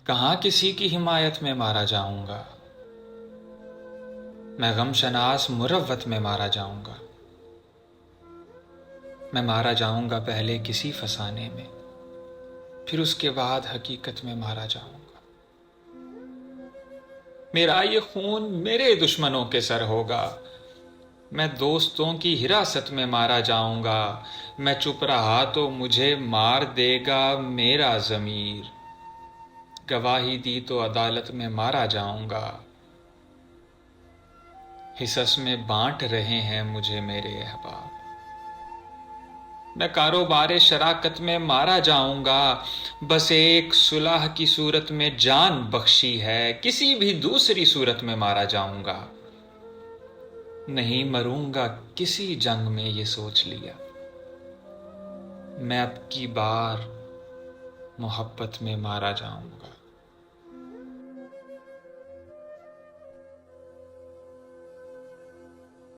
कहाँ किसी की हिमायत में मारा जाऊंगा, मैं गम शनास मुरव्वत में मारा जाऊंगा। मैं मारा जाऊंगा पहले किसी फसाने में, फिर उसके बाद हकीकत में मारा जाऊंगा। मेरा ये खून मेरे दुश्मनों के सर होगा, मैं दोस्तों की हिरासत में मारा जाऊंगा। मैं चुप रहा तो मुझे मार देगा मेरा ज़मीर, गवाही दी तो अदालत में मारा जाऊंगा। हिसस में बांट रहे हैं मुझे मेरे अहबाब, मैं कारोबारे शराकत में मारा जाऊंगा। बस एक सुलह की सूरत में जान बख्शी है, किसी भी दूसरी सूरत में मारा जाऊंगा। नहीं मरूंगा किसी जंग में ये सोच लिया, मैं अब की बार मोहब्बत में मारा जाऊंगा।